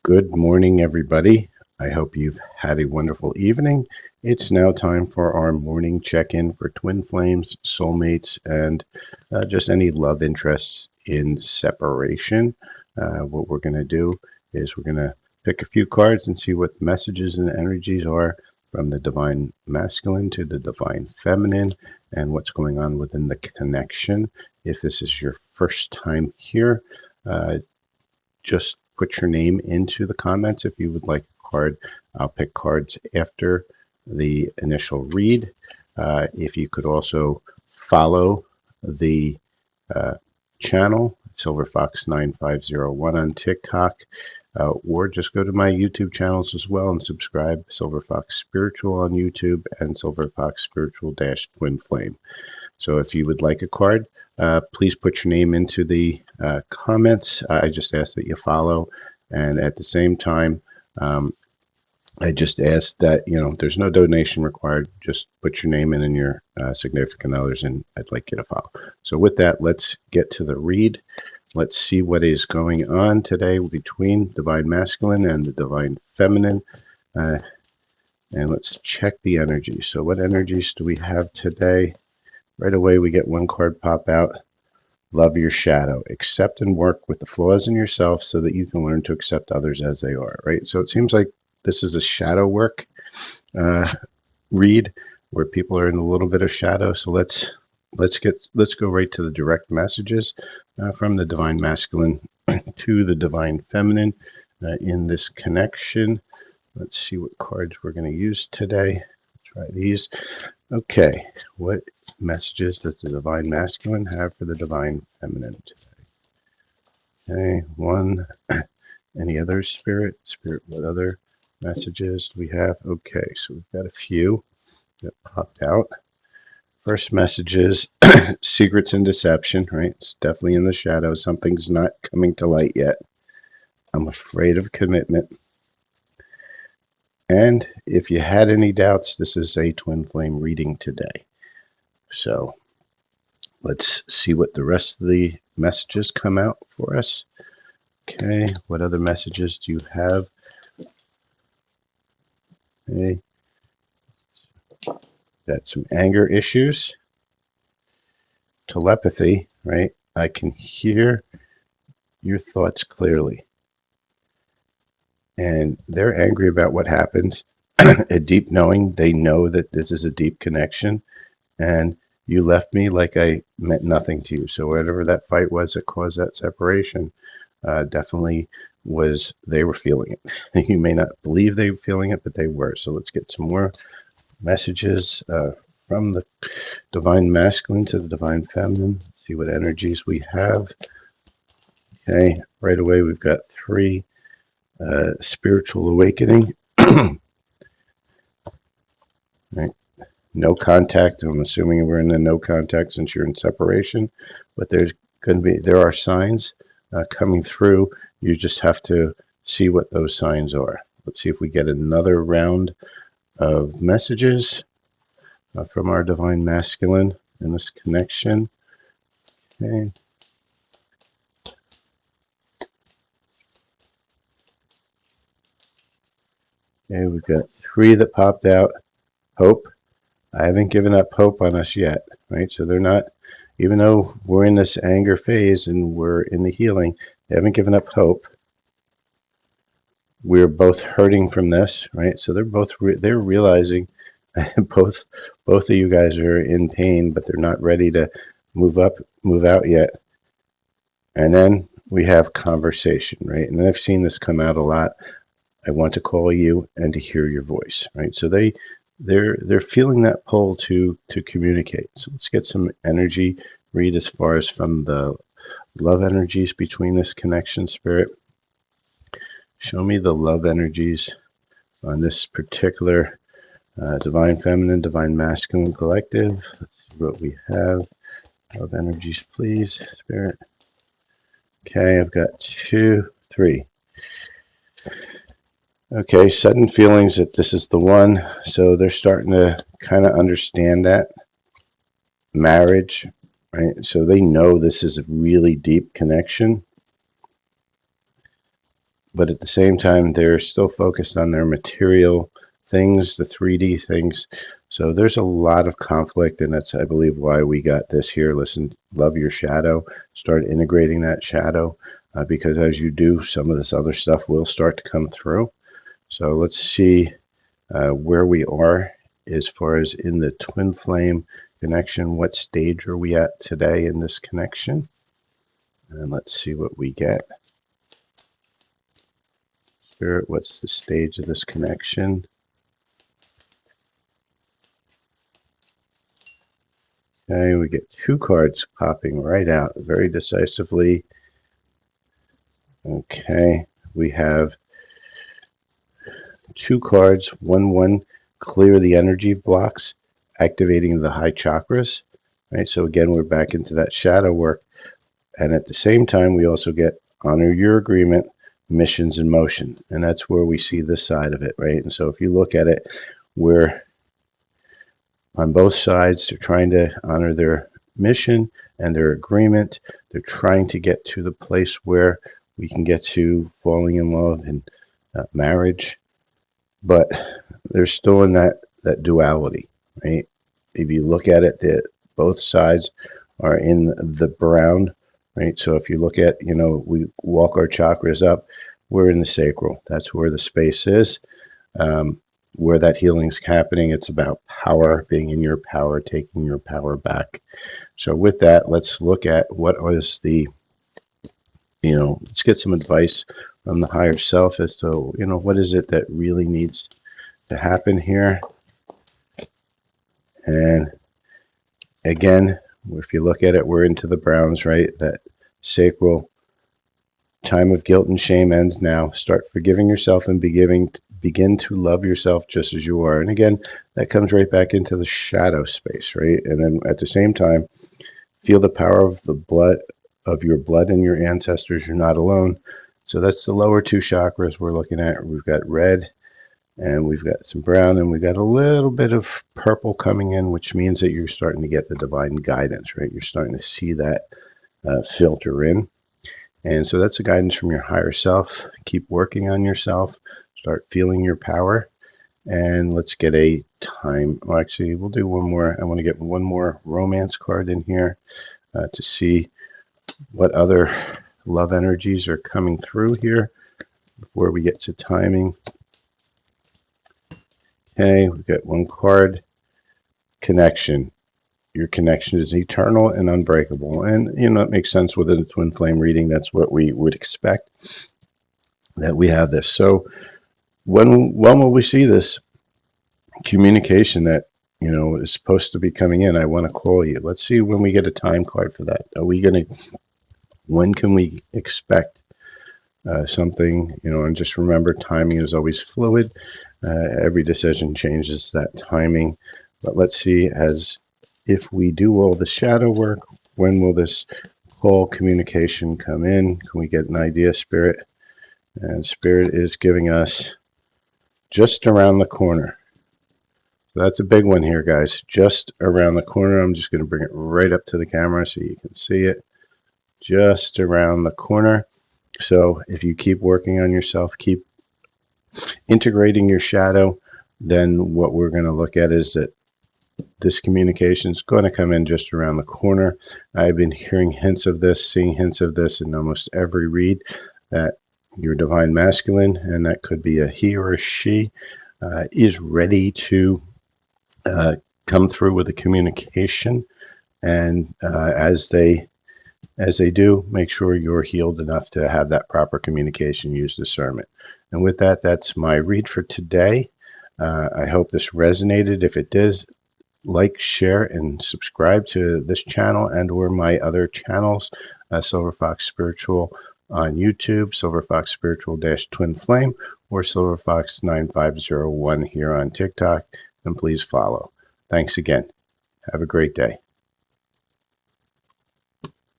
Good morning, everybody. I hope you've had a wonderful evening. It's now time for our morning check-in for twin flames, soulmates, and just any love interests in separation. What we're going to do is we're going to pick a few cards and see what messages and energies are from the divine masculine to the divine feminine and what's going on within the connection. If this is your first time here, just put your name into the comments if you would like a card. I'll pick cards after the initial read. If you could also follow the channel, SilverFox9501 on TikTok, or just go to my YouTube channels as well and subscribe. SilverFox Spiritual on YouTube and SilverFox Spiritual-Twin Flame. So if you would like a card, please put your name into the comments. I just ask that you follow, and at the same time, I just ask that, there's no donation required. Just put your name in and your significant others, and I'd like you to follow. So with that, let's get to the read. Let's see what is going on today between divine masculine and the divine feminine. And let's check the energy. So what energies do we have today? Right away, we get one card pop out. Love your shadow. Accept and work with the flaws in yourself so that you can learn to accept others as they are, right? So it seems like this is a shadow work read where people are in a little bit of shadow. So let's go right to the direct messages from the divine masculine to the divine feminine in this connection. Let's see what cards we're going to use today. Try these. Okay, what messages does the divine masculine have for the divine feminine today? Okay, one. Any other spirit? Spirit, what other messages do we have? Okay, so we've got a few that popped out. First message is secrets and deception, right? It's definitely in the shadows. Something's not coming to light yet. I'm afraid of commitment. And if you had any doubts, this is a twin flame reading today. So let's see what the rest of the messages come out for us. Okay, what other messages do you have? Okay, got some anger issues. Telepathy, right? I can hear your thoughts clearly. And they're angry about what happened. A deep knowing, they know that this is a deep connection. And you left me like I meant nothing to you. So whatever that fight was that caused that separation, definitely was, they were feeling it. You may not believe they were feeling it, but they were. So let's get some more messages from the divine masculine to the divine feminine. Let's see what energies we have. Okay, right away we've got three. Spiritual awakening. Right. No contact. I'm assuming we're in the no contact since you're in separation, but there are signs coming through. You just have to see what those signs are. Let's see if we get another round of messages from our divine masculine in this connection. Okay. Okay, we've got three that popped out. Hope. I haven't given up hope on us yet, right? So they're not, even though we're in this anger phase and we're in the healing, they haven't given up hope. We're both hurting from this, right? So they're realizing both of you guys are in pain, but they're not ready to move out yet. And then we have conversation, right? And I've seen this come out a lot. I want to call you and to hear your voice, right? So they're feeling that pull to communicate. So let's get some energy read as far as from the love energies between this connection, spirit. Show me the love energies on this particular divine feminine, divine masculine collective. Let's see what we have. Love energies, please, spirit. Okay, I've got 2, 3. Okay, sudden feelings that this is the one. So they're starting to kind of understand that. Marriage, right? So they know this is a really deep connection. but at the same time, they're still focused on their material things, the 3D things. So there's a lot of conflict, and that's, I believe, why we got this here. Listen, love your shadow. Start integrating that shadow, because as you do, some of this other stuff will start to come through. So let's see where we are as far as in the twin flame connection. What stage are we at today in this connection? And let's see what we get. Spirit, what's the stage of this connection? Okay, we get 2 cards popping right out very decisively. Okay, we have 2 cards. 1, clear the energy blocks, activating the high chakras. Right, so again, we're back into that shadow work. And at the same time, we also get honor your agreement, missions in motion. And that's where we see this side of it, right? And so if you look at it, we're on both sides. They're trying to honor their mission and their agreement. They're trying to get to the place where we can get to falling in love and marriage. But they're still in that duality, right? If you look at it, both sides are in the brown, right? So if you look at, we walk our chakras up, we're in the sacral. That's where the space is, where that healing's happening. It's about power, being in your power, taking your power back. So with that, let's look at what was the, let's get some advice from the higher self as to, what is it that really needs to happen here. And again, if you look at it, we're into the browns, right? That sacral time of guilt and shame ends now. Start forgiving yourself and begin to love yourself just as you are. And again, that comes right back into the shadow space, right? And then at the same time, feel the power of the blood, of your blood and your ancestors. You're not alone. So that's the lower 2 chakras we're looking at. We've got red, and we've got some brown, and we've got a little bit of purple coming in, which means that you're starting to get the divine guidance, right? You're starting to see that filter in. And so that's the guidance from your higher self. Keep working on yourself. Start feeling your power. And let's get a time. Well, actually, we'll do one more. I want to get one more romance card in here to see what other love energies are coming through here before we get to timing. Okay, we've got 1 card. Connection. Your connection is eternal and unbreakable. And, it makes sense within a twin flame reading. That's what we would expect, that we have this. So when will we see this communication that, is supposed to be coming in? I want to call you. Let's see when we get a time card for that. When can we expect something, and just remember, timing is always fluid. Every decision changes that timing. But let's see, as if we do all the shadow work, when will this call communication come in? Can we get an idea, Spirit? And Spirit is giving us just around the corner. So that's a big one here, guys. Just around the corner. I'm just going to bring it right up to the camera so you can see it. Just around the corner. So if you keep working on yourself, keep integrating your shadow, then what we're going to look at is that this communication is going to come in just around the corner. I've been hearing hints of this, seeing hints of this in almost every read, that your divine masculine, and that could be a he or a she, is ready to come through with a communication. And as they do, make sure you're healed enough to have that proper communication, use discernment. And with that, that's my read for today. I hope this resonated. If it does, like, share, and subscribe to this channel and or my other channels, Silver Fox Spiritual on YouTube, Silver Fox Spiritual Twin Flame, or Silver Fox 9501 here on TikTok. And please follow. Thanks again. Have a great day.